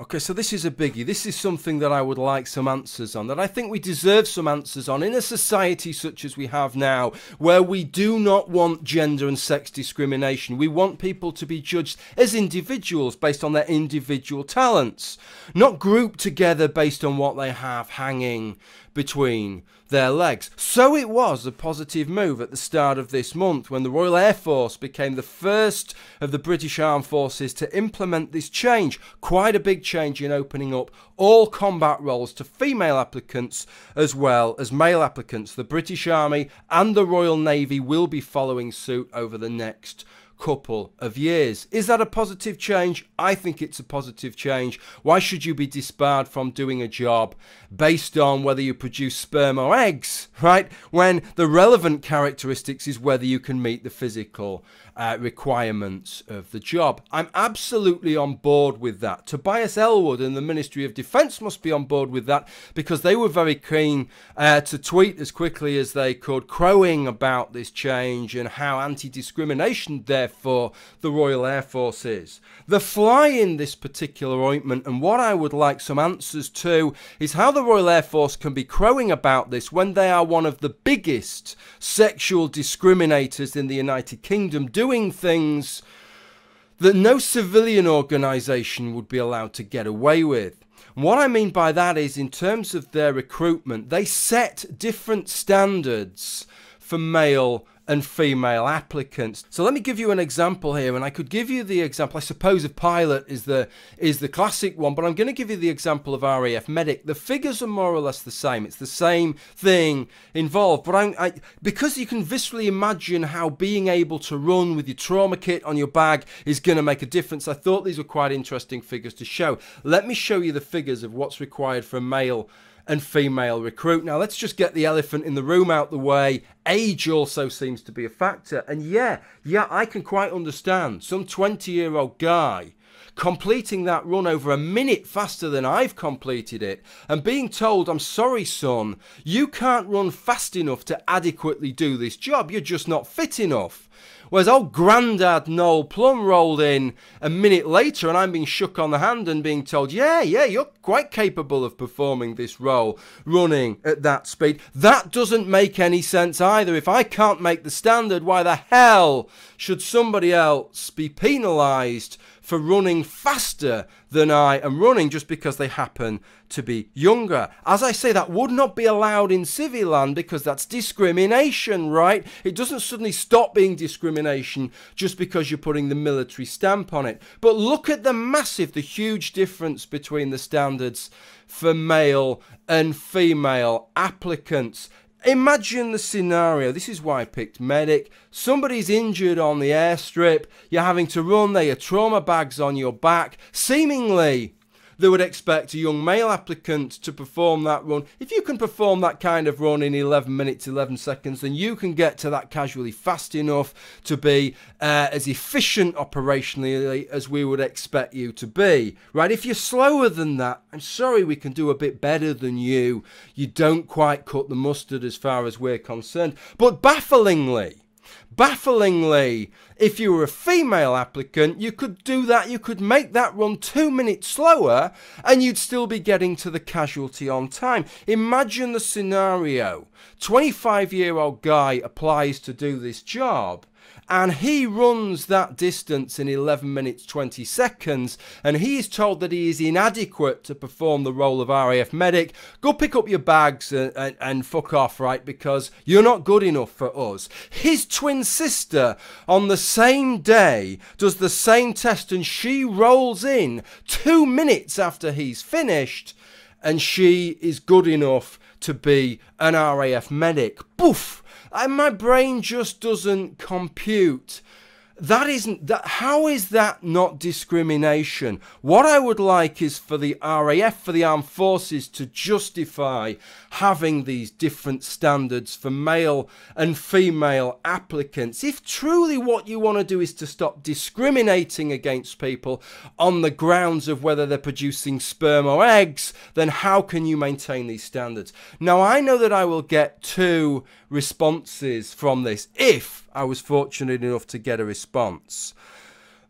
Okay, so this is a biggie. This is something that I would like some answers on, that I think we deserve some answers on in a society such as we have now, where we do not want gender and sex discrimination. We want people to be judged as individuals based on their individual talents, not grouped together based on what they have hanging between their legs. So it was a positive move at the start of this month when the Royal Air Force became the first of the British Armed Forces to implement this change. Quite a big change in opening up all combat roles to female applicants as well as male applicants. The British Army and the Royal Navy will be following suit over the next couple of years. Is that a positive change? I think it's a positive change. Why should you be disbarred from doing a job based on whether you produce sperm or eggs, right? When the relevant characteristics is whether you can meet the physical requirements of the job. I'm absolutely on board with that. Tobias Ellwood and the Ministry of Defence must be on board with that, because they were very keen to tweet as quickly as they could, crowing about this change and how anti-discrimination therefore the Royal Air Force is. The fly in this particular ointment, and what I would like some answers to, is how the Royal Air Force can be crowing about this when they are one of the biggest sexual discriminators in the United Kingdom, doing things that no civilian organisation would be allowed to get away with. And what I mean by that is, in terms of their recruitment, they set different standards for male and female applicants. So let me give you an example here, and I could give you the example, I suppose, of pilot is the classic one, but I'm going to give you the example of RAF medic. The figures are more or less the same. It's the same thing involved, but because you can viscerally imagine how being able to run with your trauma kit on your bag is going to make a difference, I thought these were quite interesting figures to show. Let me show you the figures of what's required for a male and female recruit. Now let's just get the elephant in the room out the way. Age also seems to be a factor. And yeah, I can quite understand some 20-year-old guy completing that run over a minute faster than I've completed it and being told, I'm sorry son, you can't run fast enough to adequately do this job, you're just not fit enough. Whereas old Grandad Noel Plum rolled in a minute later and I'm being shook on the hand and being told, yeah, you're quite capable of performing this role, running at that speed. That doesn't make any sense either. If I can't make the standard, why the hell should somebody else be penalised for running faster than I am running just because they happen to be younger? As I say, that would not be allowed in civil land because that's discrimination, right? It doesn't suddenly stop being discrimination just because you're putting the military stamp on it. But look at the huge difference between the standards for male and female applicants. Imagine the scenario. This is why I picked medic. Somebody's injured on the airstrip. You're having to run there. Your trauma bag's on your back. Seemingly, they would expect a young male applicant to perform that run. If you can perform that kind of run in 11 minutes, 11 seconds, then you can get to that casually fast enough to be as efficient operationally as we would expect you to be. Right? If you're slower than that, I'm sorry, we can do a bit better than you. You don't quite cut the mustard as far as we're concerned. But bafflingly, if you were a female applicant, you could do that, you could make that run 2 minutes slower and you'd still be getting to the casualty on time. Imagine the scenario. 25-year-old guy applies to do this job and he runs that distance in 11 minutes 20 seconds and he is told that he is inadequate to perform the role of RAF medic. Go pick up your bags and fuck off, right, because you're not good enough for us. His twin sister on the same day does the same test and she rolls in 2 minutes after he's finished and she is good enough to be an RAF medic. Poof! And my brain just doesn't compute. How is that not discrimination? What I would like is for the RAF, for the armed forces, to justify having these different standards for male and female applicants. If truly what you want to do is to stop discriminating against people on the grounds of whether they're producing sperm or eggs, then how can you maintain these standards? Now, I know that I will get 2 responses from this if I was fortunate enough to get a response.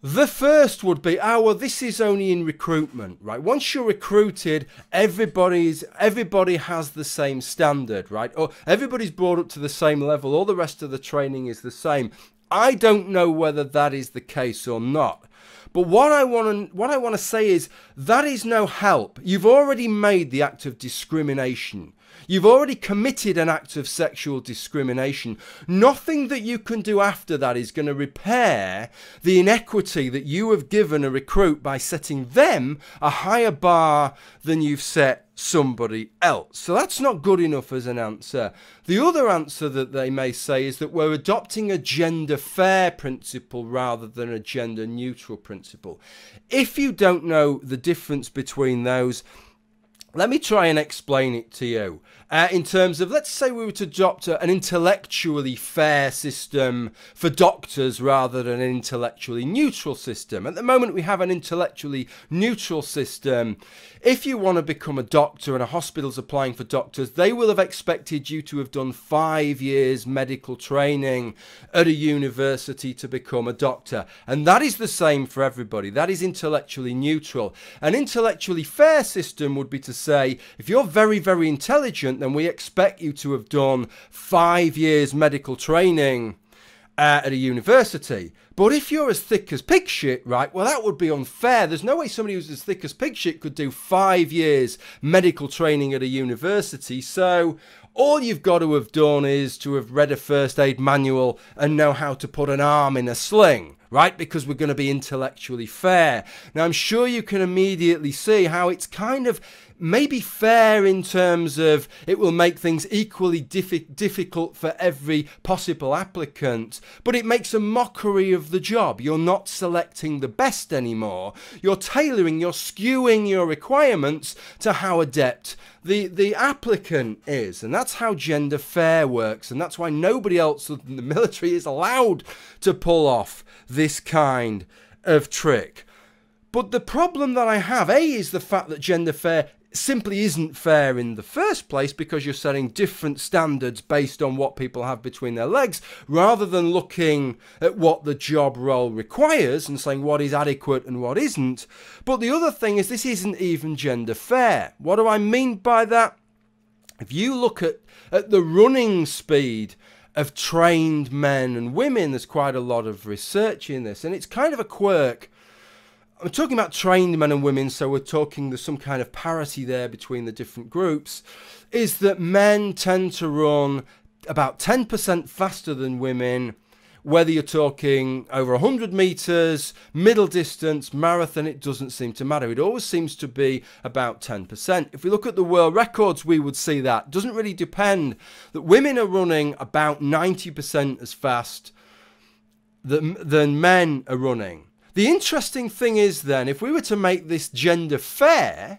The first would be, oh, well, this is only in recruitment, right? Once you're recruited, everybody has the same standard, right? Or everybody's brought up to the same level. All the rest of the training is the same. I don't know whether that is the case or not. But what I want to say is that is no help. You've already made the act of discrimination. You've already committed an act of sexual discrimination. Nothing that you can do after that is going to repair the inequity that you have given a recruit by setting them a higher bar than you've set somebody else. So that's not good enough as an answer. The other answer that they may say is that we're adopting a gender fair principle rather than a gender neutral principle. If you don't know the difference between those, let me try and explain it to you. In terms of, let's say we were to adopt an intellectually fair system for doctors rather than an intellectually neutral system. At the moment, we have an intellectually neutral system. If you want to become a doctor and a hospital's applying for doctors, they will have expected you to have done 5 years medical training at a university to become a doctor. And that is the same for everybody. That is intellectually neutral. An intellectually fair system would be to say, if you're very, very intelligent, then we expect you to have done 5 years medical training at a university. But if you're as thick as pig shit, right, well, that would be unfair. There's no way somebody who's as thick as pig shit could do 5 years medical training at a university. So all you've got to have done is to have read a first aid manual and know how to put an arm in a sling, right? Because we're going to be intellectually fair. Now, I'm sure you can immediately see how it's kind of maybe fair in terms of it will make things equally difficult for every possible applicant, but it makes a mockery of the job. You're not selecting the best anymore. You're tailoring, you're skewing your requirements to how adept the applicant is. And that's how gender fair works. And that's why nobody else other than the military is allowed to pull off this kind of trick. But the problem that I have, A, is the fact that gender fair simply isn't fair in the first place, because you're setting different standards based on what people have between their legs, rather than looking at what the job role requires and saying what is adequate and what isn't. But the other thing is, this isn't even gender fair. What do I mean by that? If you look at the running speed of trained men and women, there's quite a lot of research in this, and it's kind of a quirk. I'm talking about trained men and women, so we're talking there's some kind of parity there between the different groups, is that men tend to run about 10% faster than women, whether you're talking over 100 meters, middle distance, marathon, it doesn't seem to matter. It always seems to be about 10%. If we look at the world records, we would see that. It doesn't really depend, that women are running about 90% as fast than men are running. The interesting thing is then, if we were to make this gender fair,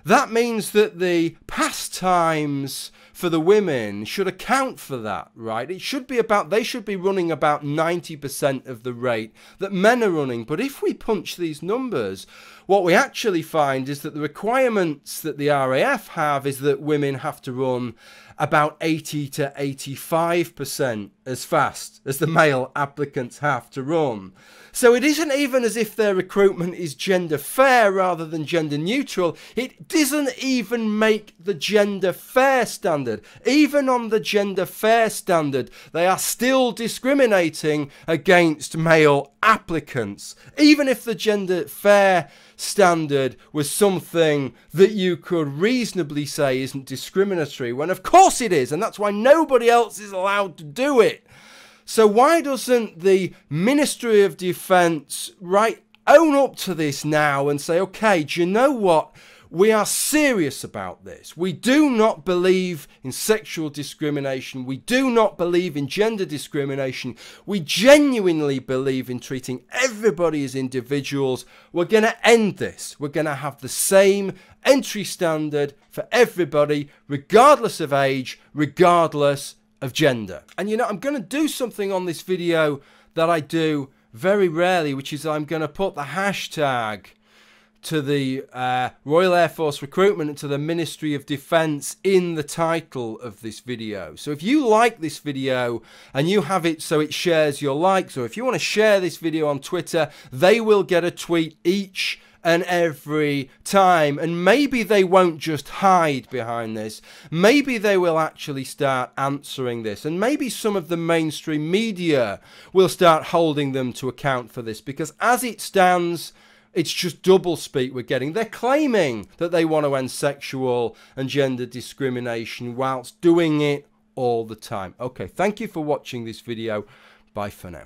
that means that the pastimes for the women should account for that, right? It should be about, they should be running about 90% of the rate that men are running. But if we punch these numbers, what we actually find is that the requirements that the RAF have is that women have to run about 80 to 85% as fast as the male applicants have to run. So it isn't even as if their recruitment is gender fair rather than gender neutral. It doesn't even make the gender fair standard. Even on the gender fair standard, they are still discriminating against male applicants. Even if the gender fair standard was something that you could reasonably say isn't discriminatory, when of course it is, and that's why nobody else is allowed to do it. So why doesn't the Ministry of Defence own up to this now and say, okay, do you know what? We are serious about this. We do not believe in sexual discrimination. We do not believe in gender discrimination. We genuinely believe in treating everybody as individuals. We're going to end this. We're going to have the same entry standard for everybody, regardless of age, regardless of gender. And you know, I'm going to do something on this video that I do very rarely, which is I'm going to put the hashtag to the Royal Air Force Recruitment and to the Ministry of Defence in the title of this video. So if you like this video and you have it so it shares your likes, or if you want to share this video on Twitter, they will get a tweet each and every time. And maybe they won't just hide behind this. Maybe they will actually start answering this. And maybe some of the mainstream media will start holding them to account for this. Because as it stands, it's just doublespeak we're getting. They're claiming that they want to end sexual and gender discrimination whilst doing it all the time. Okay, thank you for watching this video. Bye for now.